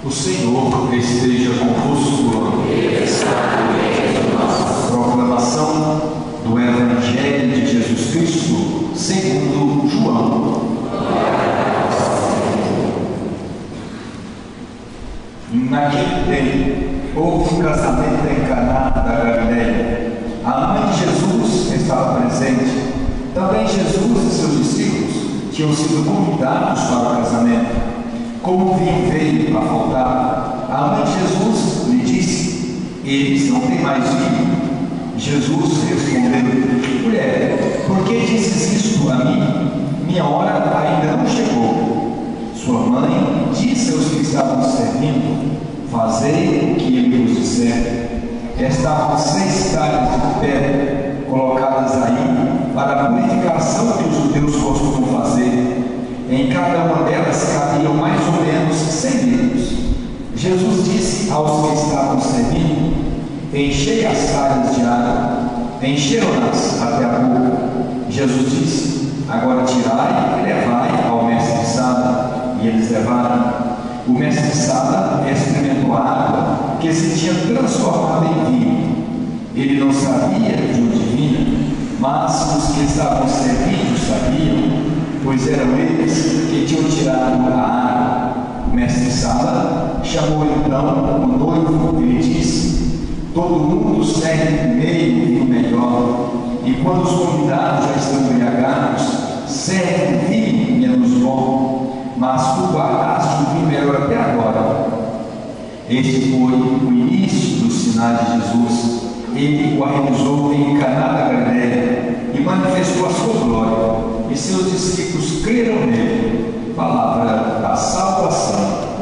O Senhor esteja convosco. Proclamação do Evangelho de Jesus Cristo segundo João. Naquele tempo, houve um casamento em Caná da Galileia. A mãe de Jesus estava presente. Também Jesus e seus discípulos tinham sido convidados para o casamento. Como o vinho veio a faltar, a mãe de Jesus lhe disse: eles não têm mais vinho. Jesus respondeu: mulher, por que dizes isto a mim? Minha hora ainda não chegou. Sua mãe disse aos que estavam servindo: fazei o que ele vos disser. Estavam 6 talhas de pedra colocadas aí para a purificação que os judeus costumam fazer. Em cada uma delas cabiam mais ou menos 100 litros. Jesus disse aos que estavam servindo: enchei as talhas de água. Encheram-nas até a boca. Jesus disse: agora tirai e levai ao mestre de Sada. E eles levaram. O mestre de Sada experimentou a água que se tinha transformado em vinho. Ele não sabia de onde vinha, mas os que estavam servindo sabiam, pois eram eles que tinham tirado a água. O mestre de Sada chamou então o noivo e lhe disse: todo mundo serve primeiro o vinho melhor, e quando os convidados já estão embriagados, serve o vinho menos bom, mas tu guardaste o vinho melhor até agora. Este foi o início dos sinais de Jesus. Ele o realizou em Caná da Galileia e manifestou a sua glória, e seus discípulos creram nele. Palavra da salvação.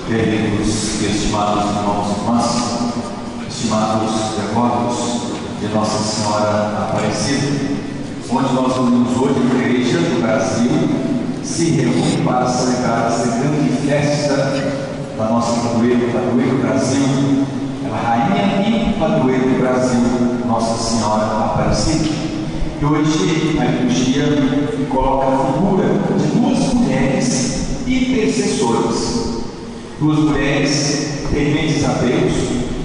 Queridos e estimados irmãos e irmãs, estimados devotos de Nossa Senhora Aparecida, onde nós unimos hoje a Igreja do Brasil se reúne para celebrar essa grande festa da nossa padroeira do Brasil, a Rainha e Padroeira do Brasil, Nossa Senhora Aparecida. E hoje a liturgia coloca a figura de 2 mulheres intercessoras, 2 mulheres tementes a Deus,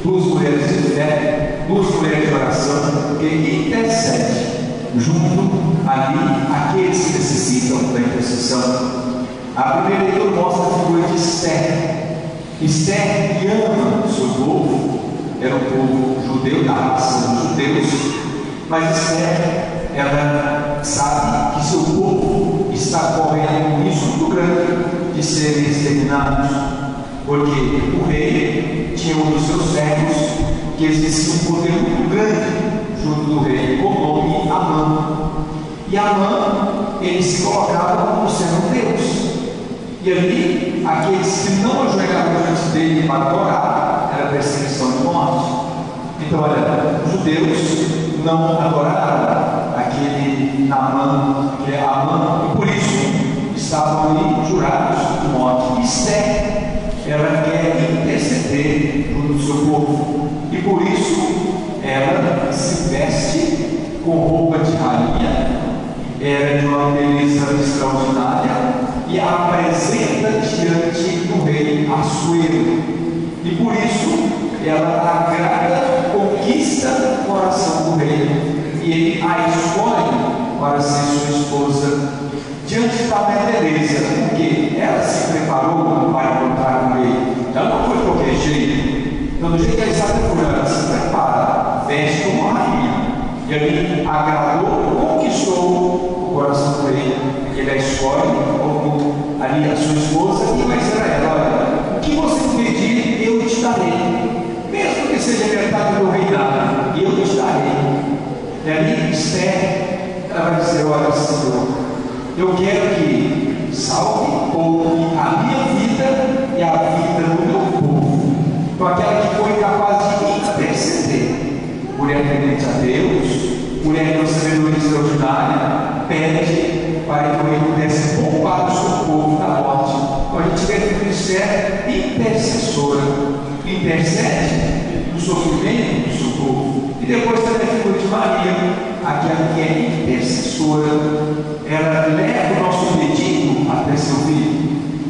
2 mulheres de fé, 2 mulheres de oração que intercedem junto ali aqueles que necessitam da intercessão. A primeira leitura mostra a figura de Esther. Esther, que ama o seu povo, era um povo judeu, da raça dos judeus, mas Esther, ela sabe que seu povo está correndo um risco muito grande de serem exterminados, porque o rei tinha um dos seus servos que exercia um poder muito grande junto do rei, com o nome Amã. E Amã, ele se colocava como sendo Deus. E ali, aqueles que não ajoelhavam diante dele para adorar, era perseguição e morte. Então, olha, os judeus não adoraram aquele Naamã, que é Amã, e por isso estavam ali jurados de morte. Esther, ela quer interceder junto do seu povo, e por isso ela se veste com roupa de rainha, era de uma beleza extraordinária, e apresenta diante do rei Assuero, e por isso ela agrada, conquista o coração do rei, e ele a escolhe para ser sua esposa. Diante da beleza, porque ela se preparou para encontrar com ele, ela não foi de qualquer jeito. Então, do jeito que ela está procurando, ela se prepara, veste como uma rainha, e ali agradou, conquistou o coração do rei. Ele a escolhe como ali a sua esposa, e vai dizer a ela: olha, o que você pedir, eu te darei, mesmo que seja metade do meu reinado, eu te darei. E ali Esther, ela vai dizer: olha, Senhor, eu quero que salve ou poupe a minha vida e a vida do meu povo, com aquela que foi capaz de interceder. Mulher temente a Deus, mulher com sabedoria extraordinária, pede para que o rei pudesse poupar o seu povo da morte. Então a gente vê que o Esther intercessora, intercede no sofrimento do seu povo. E depois também a figura de Maria, aquela que é intercessora, ela leva o nosso pedido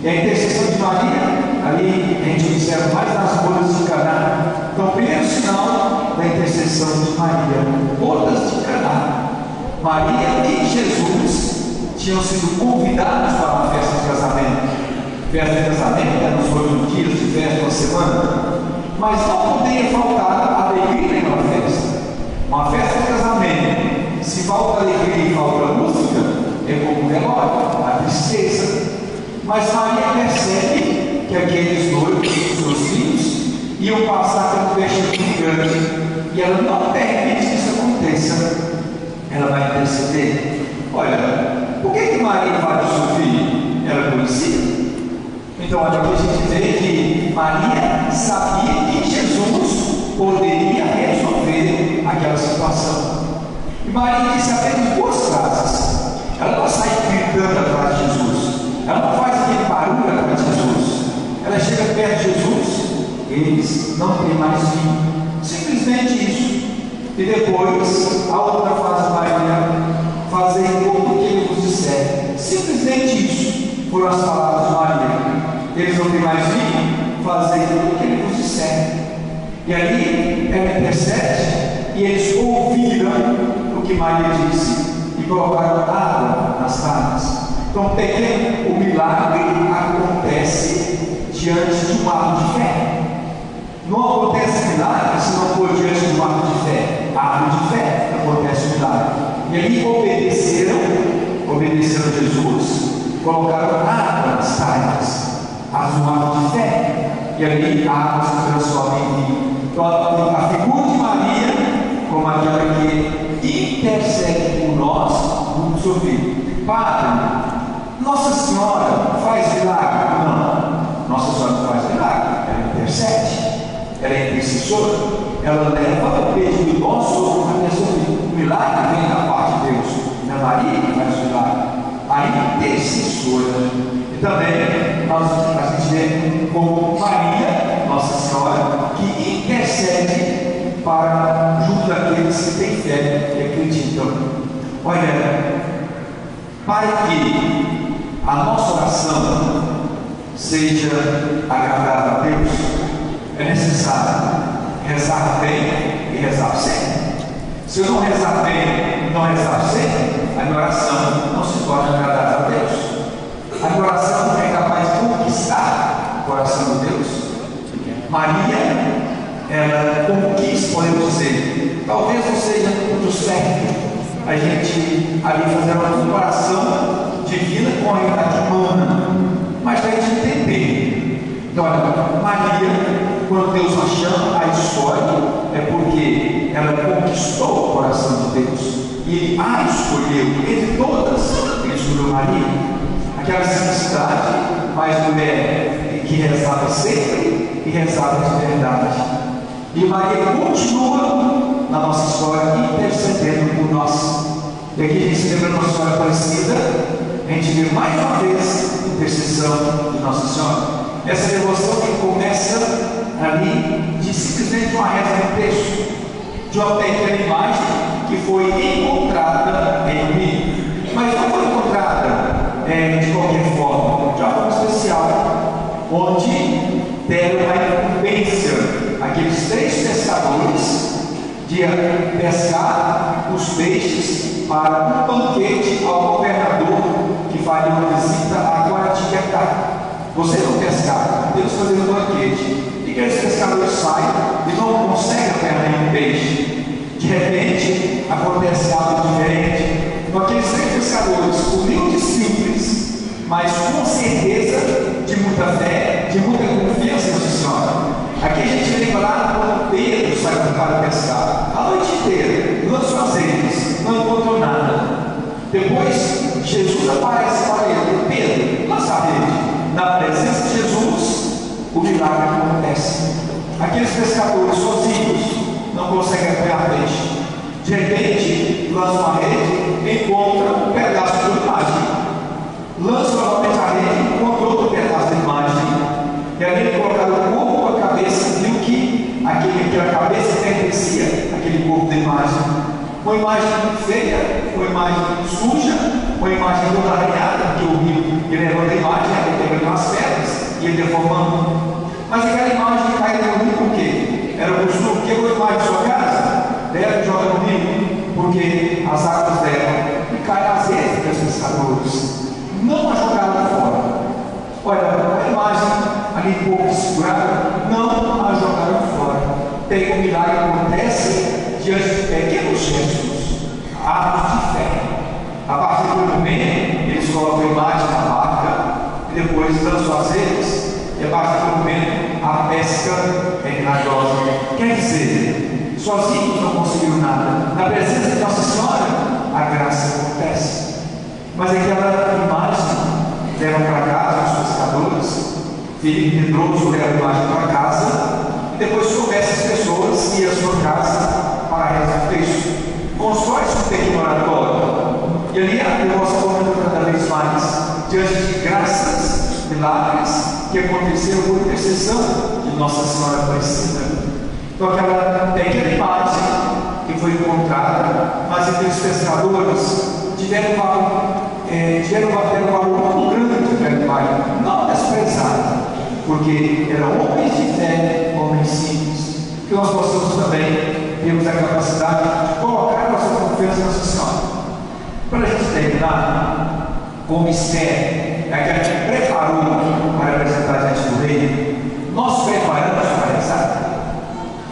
E a intercessão de Maria, ali a gente observa mais nas bodas de Caná. Então, o primeiro sinal da intercessão de Maria, bodas de Caná. Maria e Jesus tinham sido convidados para uma festa de casamento. Festa de casamento eram os 8 dias de festa uma semana, mas não poderia faltar alegria naquela festa. Uma festa de casamento, se falta alegria e falta música, é como um velório, a tristeza. Mas Maria percebe que aqueles noivos, seus filhos, iam passar pelo vexame grande, e ela não permite que isso aconteça. Ela vai interceder. Olha, por que Maria vai do seu filho? Ela conhecia. Então, olha, aqui a gente vê que Maria sabia que Jesus poderia resolver aquela situação. E Maria disse apenas 2 frases. Ela não sai gritando atrás de Jesus. Ela não faz aquele barulho atrás de Jesus. Ela chega perto de Jesus. Eles não têm mais vinho. Simplesmente isso. E depois, a outra frase, Maria, fazer como que ele vos disser. Simplesmente isso foram as palavras de Maria. Eles não têm mais vinho, fazer como que ele vos disser. E aí, ela intercede, e eles ouviram o que Maria disse, e colocaram água nas taças. Então, pequeno, o milagre acontece diante de um ato de fé. Não acontece milagre se não for diante de um ato de fé. Ato de fé acontece o milagre. E aí obedeceram Jesus, colocaram água nas taças, um ato de fé. E ali a água se transforma em vinho. Então a figura de Maria, como aquela que intercede por nós, no seu filho. Padre, Nossa Senhora faz milagre? Não. Nossa Senhora não faz milagre, ela intercede. Ela é intercessora, ela leva o pedido nosso a resolver. O milagre vem da parte de Deus, não é Maria que faz o milagre, a intercessora. E também a gente vê como Maria, Nossa Senhora, que intercede para junto daqueles que têm fé e acreditam. Olha, para que a nossa oração seja agradável a Deus, é necessário rezar bem e rezar sempre. Se eu não rezar bem e não rezar sempre, a minha oração não se torna agradável a Deus. A minha oração é capaz de conquistar o coração de Deus. Maria, ela conquista, podemos dizer. Talvez não seja muito certo a gente ali fazer uma comparação divina com a realidade humana, mas para a gente entender. Então, olha, Maria, quando Deus a chama, a escolhe, é porque ela conquistou o coração de Deus. E Ele a escolheu. Entre todas, Ele escolheu Maria. Aquela simplicidade, mas mulher que rezava sempre e rezava de verdade. E Maria continua na nossa história intercedendo por nós. E aqui a gente lembra uma história parecida. A gente vê mais uma vez a intercessão de Nossa Senhora. Essa devoção que começa ali de simplesmente uma reza no texto, de uma pequena imagem que foi encontrada em mim, mas não foi encontrada de qualquer forma, de uma forma especial, onde deram a incumbência àqueles 3 pescadores de pescar os peixes para um banquete ao governador que faria uma visita à Guaratinguetá. Você não pescar, Deus fazendo um banquete. E que esses pescadores saem e não conseguem pegar nenhum peixe. De repente, acontece algo diferente. Então, aqueles 3 pescadores, humildes e simples, mas com certeza de muita fé, de muita confiança em Senhora. Aqui a gente lembra lá quando Pedro sai para pescar, a noite inteira, lançou as redes, não encontrou nada. Depois, Jesus aparece para ele: Pedro, lança a rede. Na presença de Jesus, o milagre acontece. Aqueles pescadores sozinhos não conseguem pegar peixe. De repente, lançam a rede, encontram um pedaço de imagem. Lançam novamente a rede, encontram outro pedaço de imagem. E ali colocaram o corpo com a cabeça, viu que aquela cabeça pertencia àquele corpo de imagem. Uma imagem muito feia, uma imagem suja, uma imagem toda arranhada, porque o rio levando a imagem, ele pegando as pedras. ia deformando. Mas aquela imagem cai no rio por quê? Era o costume, quebrou a imagem de sua casa, leva e joga no rio, porque as águas levam e cai nas redes dos pescadores. Não a jogaram fora. Olha, a imagem ali um pouco segurada, não a jogaram fora. Tem um milagre que acontece diante de pequenos gestos, atos de fé. A partir do momento, eles colocam a imagem na barca e depois lançam as redes, e a partir do momento, a pesca é milagrosa. Quer dizer, sozinhos não conseguiram nada. Na presença de Nossa Senhora, a graça acontece. Mas aquela imagem levam para casa os pescadores, Felipe Pedroso leva a imagem para casa, e depois começa as pessoas a ir à sua casa para rezar o texto. Constrói-se um pequeno oratório, e ali a devoção aumenta cada vez mais, diante de graças, milagres, que aconteceram por intercessão de Nossa Senhora Aparecida. Então aquela pequena imagem que foi encontrada, mas aqueles pescadores tiveram um valor muito grande daquela imagem, não desprezado, porque eram homens de fé, homens simples, que nós possamos também termos a capacidade de colocar nossa confiança em Nossa Senhora. Para a gente terminar, como Esther, aquela que preparou para apresentar diante do rei, nós preparamos para rezar.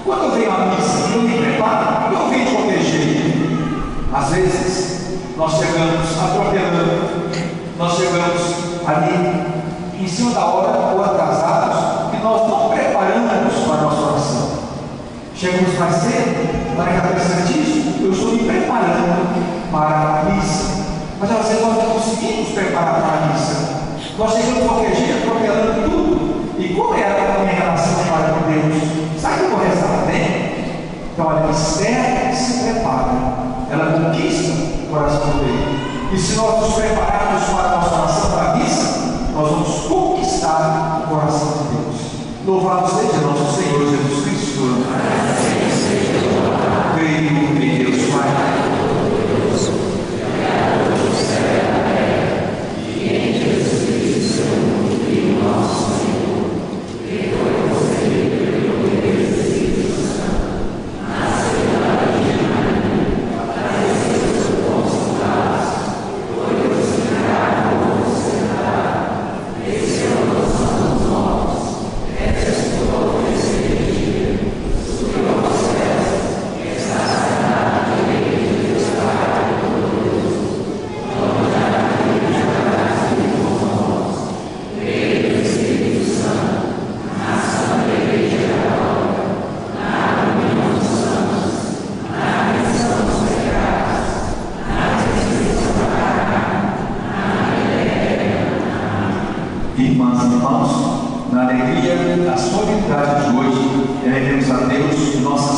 Quando eu venho à missa, eu me preparo, eu venho de qualquer jeito. Às vezes, nós chegamos atropelando, nós chegamos ali em cima da hora ou atrasados, e nós não preparamos para a nossa oração. Chegamos mais cedo, para a cabeça disso, eu estou me preparando para a missa. Mas às vezes nós não conseguimos preparar para a missa. Nós chegamos de qualquer jeito, atropelando tudo. E qual é a minha relação para com Deus? Sabe que eu vou rezar bem? Então a Esther se prepara, ela conquista o coração dele. E se nós nos prepararmos para a nossa oração para a missa, nós vamos conquistar o coração de Deus. Louvado seja nosso Senhor Jesus Cristo. Creio em Deus Pai. Irmãs e irmãos, na alegria da solenidade de hoje, elevemos a Deus nossa